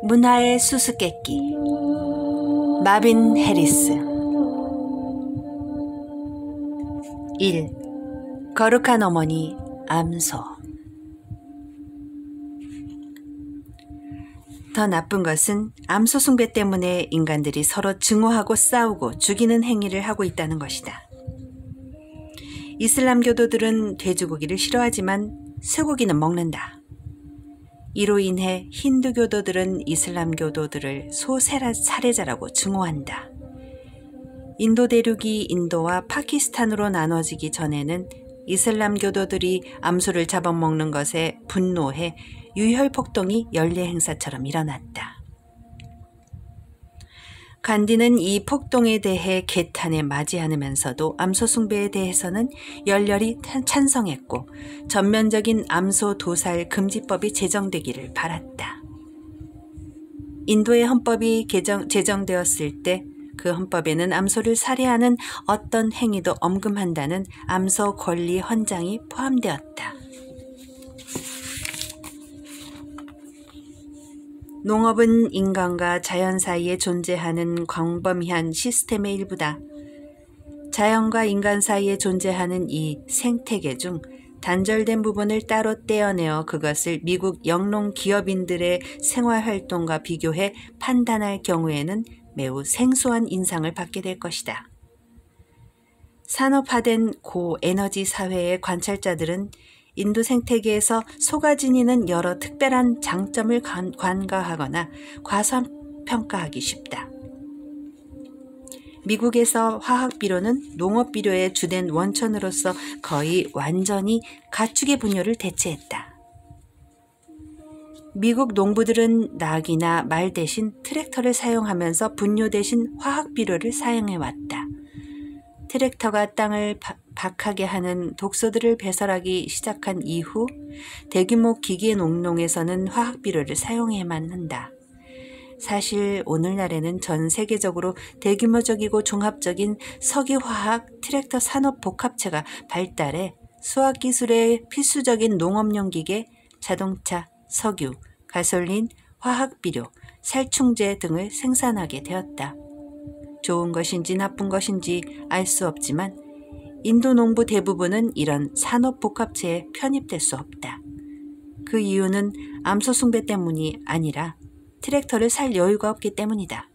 문화의 수수께끼 마빈 해리스. 1. 거룩한 어머니 암소. 더 나쁜 것은 암소 숭배 때문에 인간들이 서로 증오하고 싸우고 죽이는 행위를 하고 있다는 것이다. 이슬람교도들은 돼지고기를 싫어하지만 쇠고기는 먹는다. 이로 인해 힌두교도들은 이슬람교도들을 소살해자라고 증오한다. 인도 대륙이 인도와 파키스탄으로 나눠지기 전에는 이슬람교도들이 암소를 잡아먹는 것에 분노해 유혈폭동이 연례 행사처럼 일어났다. 간디는 이 폭동에 대해 개탄에 맞이 않으면서도 암소 숭배에 대해서는 열렬히 찬성했고 전면적인 암소 도살 금지법이 제정되기를 바랐다. 인도의 헌법이 제정되었을 때 그 헌법에는 암소를 살해하는 어떤 행위도 엄금한다는 암소 권리 헌장이 포함되었다. 농업은 인간과 자연 사이에 존재하는 광범위한 시스템의 일부다. 자연과 인간 사이에 존재하는 이 생태계 중 단절된 부분을 따로 떼어내어 그것을 미국 영농 기업인들의 생활활동과 비교해 판단할 경우에는 매우 생소한 인상을 받게 될 것이다. 산업화된 고에너지 사회의 관찰자들은 인도 생태계에서 소가 지니는 여러 특별한 장점을 간과하거나 과소평가하기 쉽다. 미국에서 화학비료는 농업비료의 주된 원천으로서 거의 완전히 가축의 분뇨를 대체했다. 미국 농부들은 낙이나 말 대신 트랙터를 사용하면서 분뇨 대신 화학비료를 사용해왔다. 트랙터가 땅을 박하게 하는 독소들을 배설하기 시작한 이후 대규모 기계 농농에서는 화학비료를 사용해야만 한다. 사실 오늘날에는 전 세계적으로 대규모적이고 종합적인 석유화학 트랙터 산업 복합체가 발달해 수학기술의 필수적인 농업용 기계, 자동차, 석유, 가솔린, 화학비료, 살충제 등을 생산하게 되었다. 좋은 것인지 나쁜 것인지 알 수 없지만 인도 농부 대부분은 이런 산업 복합체에 편입될 수 없다. 그 이유는 암소 숭배 때문이 아니라 트랙터를 살 여유가 없기 때문이다.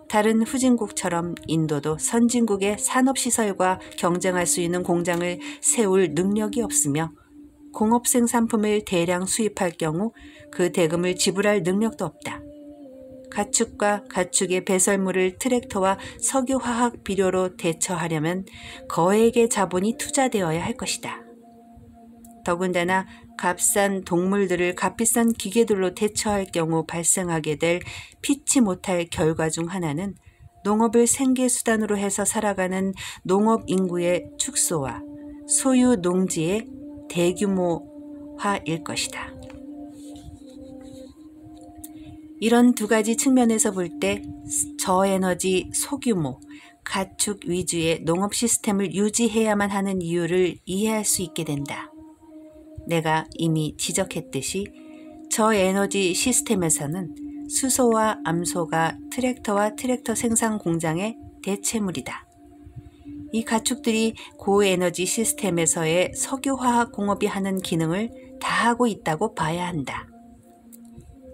다른 후진국처럼 인도도 선진국의 산업시설과 경쟁할 수 있는 공장을 세울 능력이 없으며 공업 생산품을 대량 수입할 경우 그 대금을 지불할 능력도 없다. 가축과 가축의 배설물을 트랙터와 석유화학 비료로 대처하려면 거액의 자본이 투자되어야 할 것이다. 더군다나 값싼 동물들을 값비싼 기계들로 대처할 경우 발생하게 될 피치 못할 결과 중 하나는 농업을 생계수단으로 해서 살아가는 농업 인구의 축소와 소유 농지의 대규모화일 것이다. 이런 두 가지 측면에서 볼 때 저에너지 소규모, 가축 위주의 농업 시스템을 유지해야만 하는 이유를 이해할 수 있게 된다. 내가 이미 지적했듯이 저에너지 시스템에서는 수소와 암소가 트랙터와 트랙터 생산 공장의 대체물이다. 이 가축들이 고에너지 시스템에서의 석유화학 공업이 하는 기능을 다하고 있다고 봐야 한다.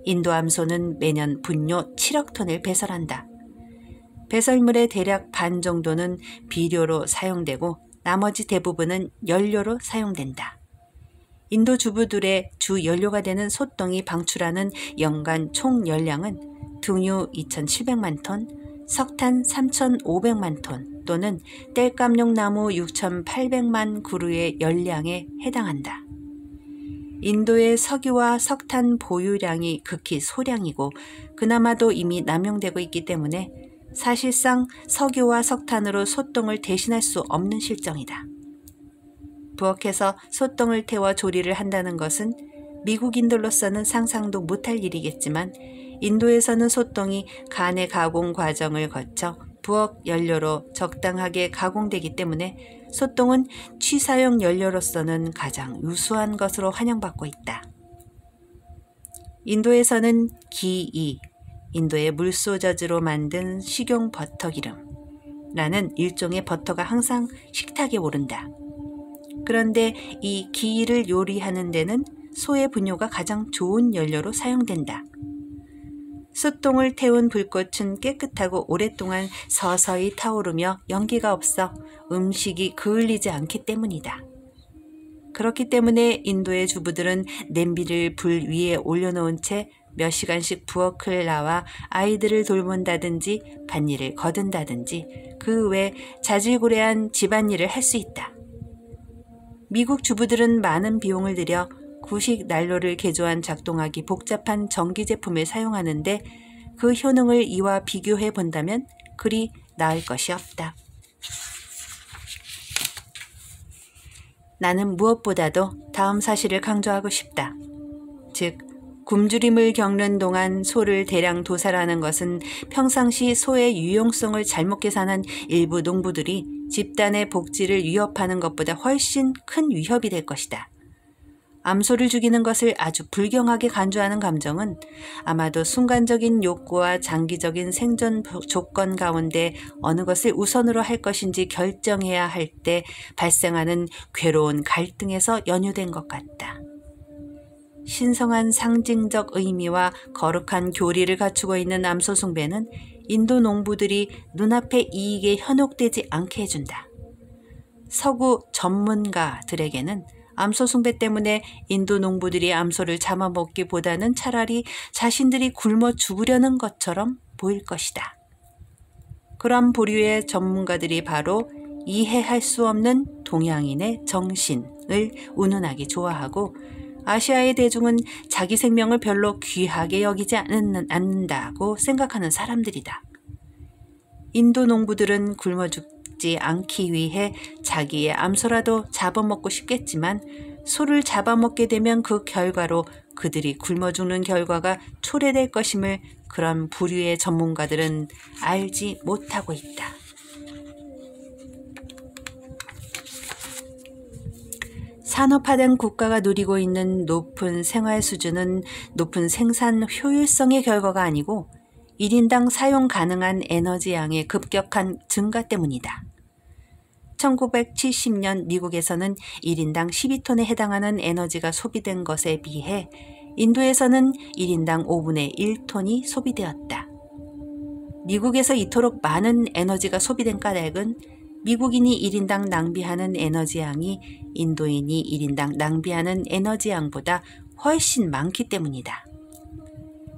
인도 암소는 매년 분뇨 7억 톤을 배설한다. 배설물의 대략 반 정도는 비료로 사용되고 나머지 대부분은 연료로 사용된다. 인도 주부들의 주 연료가 되는 소똥이 방출하는 연간 총 열량은 등유 2,700만 톤, 석탄 3,500만 톤 또는 땔감용 나무 6,800만 그루의 열량에 해당한다. 인도의 석유와 석탄 보유량이 극히 소량이고 그나마도 이미 남용되고 있기 때문에 사실상 석유와 석탄으로 소똥을 대신할 수 없는 실정이다. 부엌에서 소똥을 태워 조리를 한다는 것은 미국인들로서는 상상도 못할 일이겠지만 인도에서는 소똥이 간의 가공 과정을 거쳐 부엌 연료로 적당하게 가공되기 때문에 소똥은 취사용 연료로서는 가장 우수한 것으로 환영받고 있다. 인도에서는 기이, 인도의 물소저즈로 만든 식용 버터기름라는 일종의 버터가 항상 식탁에 오른다. 그런데 이 기이를 요리하는 데는 소의 분뇨가 가장 좋은 연료로 사용된다. 숯동을 태운 불꽃은 깨끗하고 오랫동안 서서히 타오르며 연기가 없어 음식이 그을리지 않기 때문이다. 그렇기 때문에 인도의 주부들은 냄비를 불 위에 올려놓은 채 몇 시간씩 부엌을 나와 아이들을 돌본다든지 밭일을 거둔다든지 그 외 자질구레한 집안일을 할 수 있다. 미국 주부들은 많은 비용을 들여 구식 난로를 개조한 작동하기 복잡한 전기 제품을 사용하는데 그 효능을 이와 비교해 본다면 그리 나을 것이 없다. 나는 무엇보다도 다음 사실을 강조하고 싶다. 즉, 굶주림을 겪는 동안 소를 대량 도살하는 것은 평상시 소의 유용성을 잘못 계산한 일부 농부들이 집단의 복지를 위협하는 것보다 훨씬 큰 위협이 될 것이다. 암소를 죽이는 것을 아주 불경하게 간주하는 감정은 아마도 순간적인 욕구와 장기적인 생존 조건 가운데 어느 것을 우선으로 할 것인지 결정해야 할 때 발생하는 괴로운 갈등에서 연유된 것 같다. 신성한 상징적 의미와 거룩한 교리를 갖추고 있는 암소 숭배는 인도 농부들이 눈앞의 이익에 현혹되지 않게 해준다. 서구 전문가들에게는 암소 숭배 때문에 인도 농부들이 암소를 잡아먹기보다는 차라리 자신들이 굶어 죽으려는 것처럼 보일 것이다. 그런 부류의 전문가들이 바로 이해할 수 없는 동양인의 정신을 운운하기 좋아하고 아시아의 대중은 자기 생명을 별로 귀하게 여기지 않는다고 생각하는 사람들이다. 인도 농부들은 굶어 죽지 않기 위해 자기의 암소라도 잡아먹고 싶겠지만 소를 잡아먹게 되면 그 결과로 그들이 굶어 죽는 결과가 초래될 것임을 그런 부류의 전문가들은 알지 못하고 있다. 산업화된 국가가 누리고 있는 높은 생활 수준은 높은 생산 효율성의 결과가 아니고 1인당 사용 가능한 에너지 양의 급격한 증가 때문이다. 1970년 미국에서는 1인당 12톤에 해당하는 에너지가 소비된 것에 비해 인도에서는 1인당 5분의 1톤이 소비되었다. 미국에서 이토록 많은 에너지가 소비된 까닭은 미국인이 1인당 낭비하는 에너지 양이 인도인이 1인당 낭비하는 에너지 양보다 훨씬 많기 때문이다.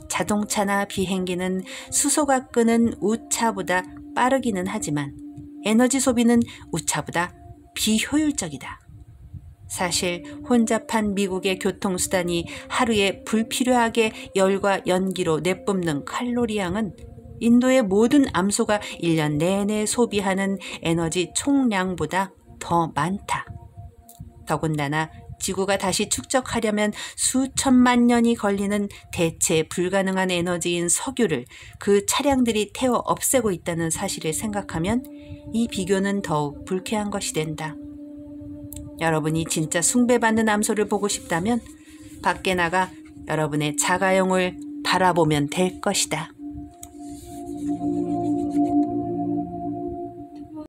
자동차나 비행기는 수소가 끄는 우차보다 빠르기는 하지만 에너지 소비는 우차보다 비효율적이다. 사실 혼잡한 미국의 교통수단이 하루에 불필요하게 열과 연기로 내뿜는 칼로리 양은 인도의 모든 암소가 1년 내내 소비하는 에너지 총량보다 더 많다. 더군다나 지구가 다시 축적하려면 수천만 년이 걸리는 대체 불가능한 에너지인 석유를 그 차량들이 태워 없애고 있다는 사실을 생각하면 이 비교는 더욱 불쾌한 것이 된다. 여러분이 진짜 숭배받는 암소를 보고 싶다면 밖에 나가 여러분의 자가용을 바라보면 될 것이다.